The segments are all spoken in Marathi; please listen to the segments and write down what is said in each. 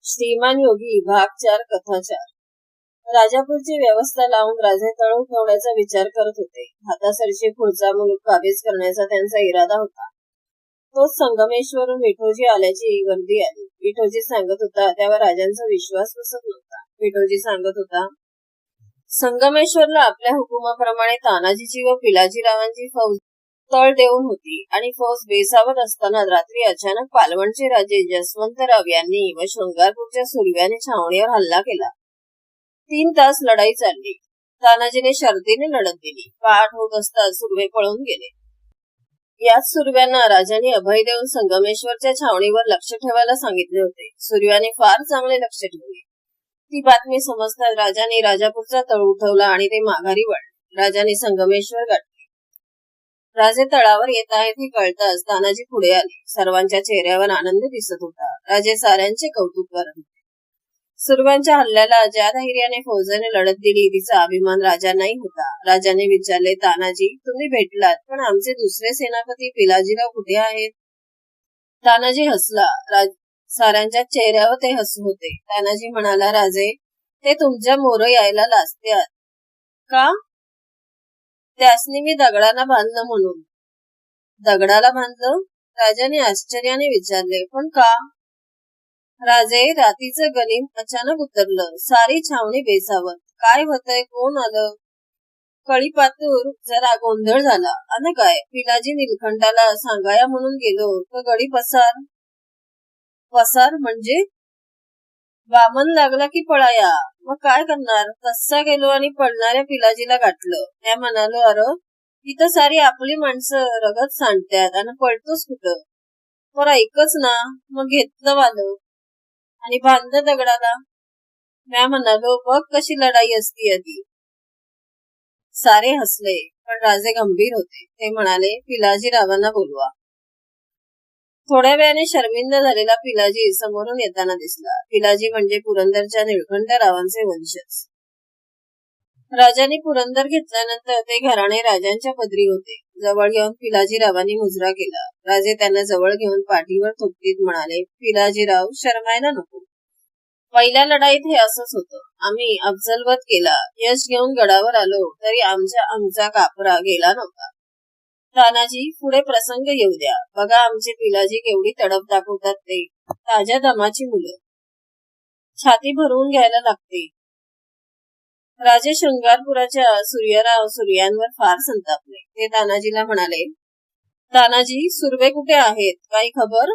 श्रीमान योगी भाग 4 कथाचार. राजापूरची व्यवस्था लावून राजे तळ उठवण्याचा विचार करत होते. हातासरशी पुढचा मुलूक काबीज करण्याचा त्यांचा इरादा होता. तोच संगमेश्वरून विठोजी आल्याची वर्दी आली. विठोजी सांगत होता त्यावर राजांचा विश्वास बसत नव्हता. विठोजी सांगत होता, संगमेश्वरला आपल्या हुकुमाप्रमाणे तानाजीची व पिलाजीरावांची फौज तळ देऊन होती आणि फौज बेसावत असताना रात्री अचानक पालवणचे राजे जसवंतराव यांनी व शृंगारपूरच्या सुरव्याने छावणीवर हल्ला केला. 3 तास लढाई चालली. तानाजीने शर्तीने लढत दिली. पहाट होत असता सुरवे पळून गेले. याच सुरव्यांना राजांनी अभय देऊन संगमेश्वरच्या छावणीवर लक्ष ठेवायला सांगितले होते. सुरव्याने फार चांगले लक्ष ठेवले. ती बातमी समजताच राजांनी राजापूरचा तळ उठवला आणि ते माघारी वळले. राजांनी संगमेश्वर गाठले. राजे तळावर येत आहेत हे कळताच तानाजी पुढे आले. सर्वांच्या चेहऱ्यावर आनंद दिसत होता. राजे साऱ्यांचे कौतुक करत होते. सुरव्यांच्या हल्ल्याला ज्या धैर्याने फौजेने लढत दिली तिचा अभिमान राजांनाही होता. राजाने विचारले, तानाजी तुम्ही भेटलात, पण आमचे दुसरे सेनापती पिलाजीराव कुठे आहेत? तानाजी हसला. साऱ्यांच्या चेहऱ्यावर ते हसू होते. तानाजी म्हणाला, राजे ते तुमच्या मोर यायला लाजतात. का? त्यासनी मी दगडाला बांधलं म्हणून. दगडाला बांधलं? राजाने आश्चर्याने विचारले, पण का? राजे रातीचं गनिम अचानक उतरलं. सारी छावणी बेसावत. काय होतंय? कोण आलं? कळीपातूर जरा गोंधळ झाला. अन काय? पिलाजी निलखंडाला सांगाया म्हणून गेलो तर गडी पसार. पसार म्हणजे? वामन लागला की पळाया. मग काय करणार? तसा गेलो आणि पडणाऱ्या पिलाजीला गाठलं. त्या म्हणालो, अरे इथं सारी आपली माणसं रगत सांडतात आणि पळतोस कुठं? पर ऐकच ना. मग घेतलं वालं आणि बांधलं दगडाला. म्या म्हणालो, बघ कशी लढाई असती आधी. सारे हसले, पण राजे गंभीर होते. ते म्हणाले, पिलाजीरावांना बोलवा. थोड्या वेळाने शर्मिंद झालेला पिलाजी समोरून येताना दिसला. पिलाजी म्हणजे पुरंदरच्या निळकंठरावांचे वंशज. राजांनी पुरंदर घेतल्यानंतर ते घराणे राजांच्या पदरी होते. जवळ घेऊन पिलाजीरावांनी मुजरा केला. राजे त्यांना जवळ घेऊन पाठीवर थोपटीत म्हणाले, पिलाजीराव शरमायला नको. पहिल्या लढाईत हे असंच होतं. आम्ही अफजलवध केला. यश घेऊन गडावर आलो तरी आमचा कापरा गेला नव्हता. तानाजी पुढे प्रसंग येऊ द्या. बघा आमचे पिलाजी केवढी तडफ दाखवतात ते. ताज्या दमाची मुलं. छाती भरवून घ्यायला लागते. राजे शृंगारपुराच्या सूर्यांवर फार संतापले. ते तानाजीला म्हणाले, तानाजी सुरवे कुठे आहेत? काही खबर?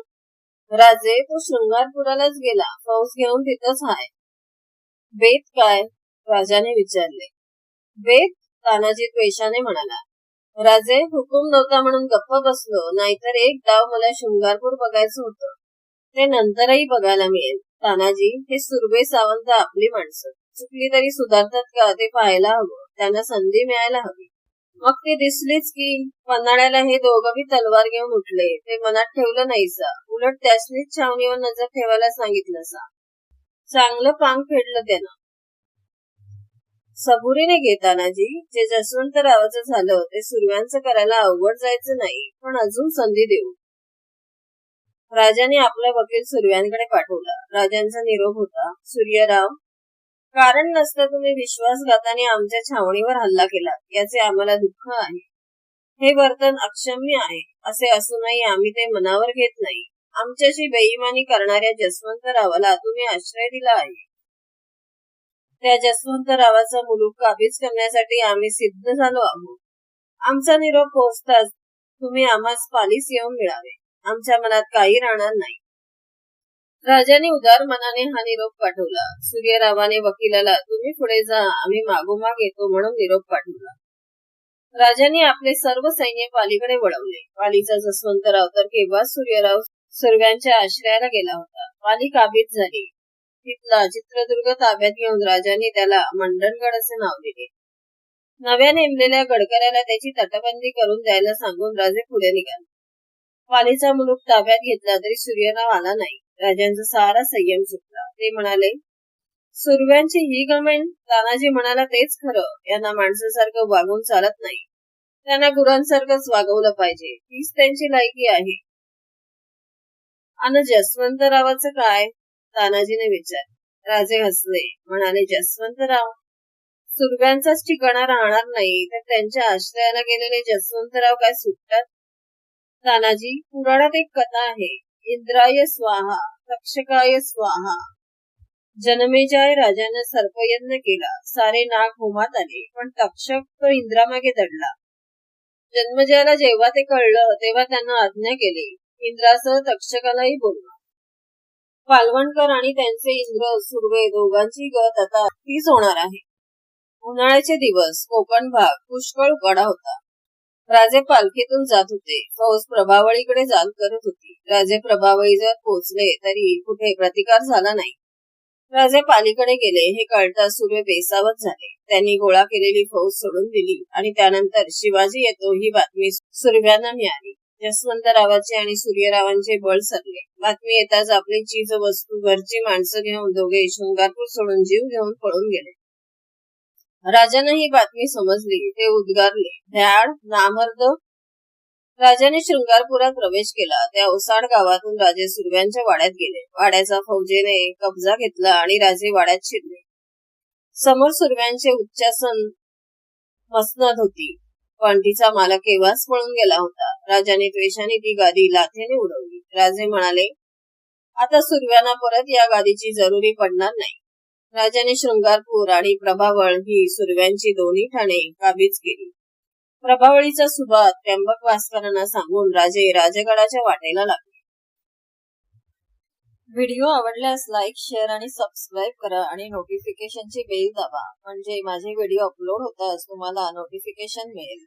राजे तो शृंगारपुरालाच गेला. फौज घेऊन तिथंच आहे. बेत काय? राजाने विचारले. बेत? तानाजी द्वेषाने म्हणाला. राजे हुकूम नव्हता म्हणून गप्प बसलो, नाहीतर एक डाव मला शृंगारपूर बघायचं होतं. ते नंतरही बघायला मिळेल. तानाजी हे सुरवे सावंत आपली माणसं. चुकली तरी सुधारतात का ते पाहायला हवं. त्यांना संधी मिळायला हवी. मग ती दिसलीच की. पन्हाळ्याला हे दोघं बी तलवार घेऊन उठले. ते मनात ठेवलं नाहीसा. उलट त्यासनीच छावणीवर नजर ठेवायला सांगितलं सा. चांगलं पांग फेडलं त्यानं. सबुरीने घे तानाजी. जे जसवंतरावाचं झालं ते सुरव्यांचं करायला अवघड जायचं नाही, पण अजून संधी देऊ. राजाने आपला वकील सुरव्यांकडे पाठवला. राजांचा निरोप होता, सूर्यराव कारण नसतं तुम्ही विश्वासघाताने आमच्या छावणीवर हल्ला केला. याचे आम्हाला दुःख आहे. हे वर्तन अक्षम्य आहे. असे असूनही आम्ही ते मनावर घेत नाही. आमच्याशी बेईमानी करणाऱ्या जसवंतरावाला तुम्ही आश्रय दिला आहे. त्या जसवंतरावाचा मुलूक काबीज करण्यासाठी आम्ही सिद्ध झालो आहोत. आमचा निरोप पोहोचताच तुम्ही आम्हास पालीस येऊन मिळावे. आमच्या मनात काही राहणार नाही. राजाने उदार मनाने हा निरोप पाठवला. सूर्यरावाने वकिलाला तुम्ही पुढे जा, आम्ही मागोमाग येतो म्हणून निरोप पाठवला. राजाने आपले सर्व सैन्य पालीकडे वळवले. पालीचा जसवंतराव तर केव्हा सूर्यराव सुरव्यांच्या आश्रयाला गेला होता. पाली काबीज झाली. तिथला चित्रदुर्ग ताब्यात घेऊन राजांनी त्याला मंडणगड असे नाव दिले. नव्या नेमलेल्या गडकऱ्याला त्याची तटबंदी करून द्यायला सांगून राजे पुढे निघाले. पालीचा मुलूक ताब्यात घेतला तरी सूर्यराव आला नाही. राजांचा सारा संयम सुटला. ते म्हणाले, सुरव्यांची ही गमेंट. तानाजी म्हणाला, तेच खरं. यांना माणसासारखं वागून चालत नाही. त्यांना गुरांसारखंच वागवलं पाहिजे. तीच त्यांची लायकी आहे. अन जसवंतरावाचं काय? तानाजीने विचारले. राजे हसले, म्हणाले, जसवंतराव, सुरव्यांचाच ठिकाणा राहणार नाही तर त्यांच्या आश्रयाला गेलेले जसवंतराव काय सुटतात? तानाजी, पुराणात एक कथा आहे. इंद्राय स्वाहा, तक्षकाय स्वाहा. जनमेजय राजानं सर्पयज्ञ केला. सारे नाग होमात आले, पण तक्षक तो इंद्रामागे दडला. जन्मजयाला जेव्हा ते कळलं तेव्हा त्यानं आज्ञा केली, इंद्रासह तक्षकालाही बोलवा. पालवणकर आणि त्यांचे इंद्र सुर्वे दोघांची गत आता तीच होणार आहे. उन्हाळ्याचे दिवस. कोकण भाग पुष्कळ उकाडा होता. राजे पालखीतून जात होते. फौज प्रभावळीकडे चाल करत होती. राजे प्रभावळीजवळ पोहोचले तरी कुठे प्रतिकार झाला नाही. राजे पालीकडे गेले हे कळताच सुर्वे बेसावत झाले. त्यांनी गोळा केलेली फौज सोडून दिली आणि त्यानंतर शिवाजी येतो ही बातमी सुर्व्यांना मिळाली. जसवंतरावांचे आणि सूर्यरावांचे बळ सरले. बातमी येताच आपली चीज वस्तू, घरची माणसं घेऊन दोघे शृंगारपूर सोडून जीव घेऊन पळून गेले. राजांना ही बातमी समजली. ते उद्गारले, भ्याड, नामर्द. राजाने शृंगारपुरात प्रवेश केला. त्या ओसाड गावातून राजे सुर्व्यांच्या वाड्यात गेले. वाड्याचा फौजेने कब्जा घेतला आणि राजे वाड्यात शिरले. समोर सुर्व्यांचे उच्चासन मसनद होती, पण तिचा मालक केव्हाच पळून गेला होता. राजाने द्वेषाने ती गादी लाथेने उडवली. राजे म्हणाले, आता सुर्व्यांना परत या गादीची जरुरी पडणार नाही. राजाने शृंगारपूर आणि प्रभावळ ही सुर्व्यांची दोन्ही ठाणे काबीज केली. प्रभावळीचा सुभा त्र्यंबक वासकरांना सांगून राजे राजगडाच्या वाटेला लागले. व्हिडिओ आवडल्यास लाईक, शेअर आणि सबस्क्राईब करा आणि नोटिफिकेशनची बेल दाबा, म्हणजे माझे व्हिडिओ अपलोड होताच तुम्हाला नोटिफिकेशन मिळेल.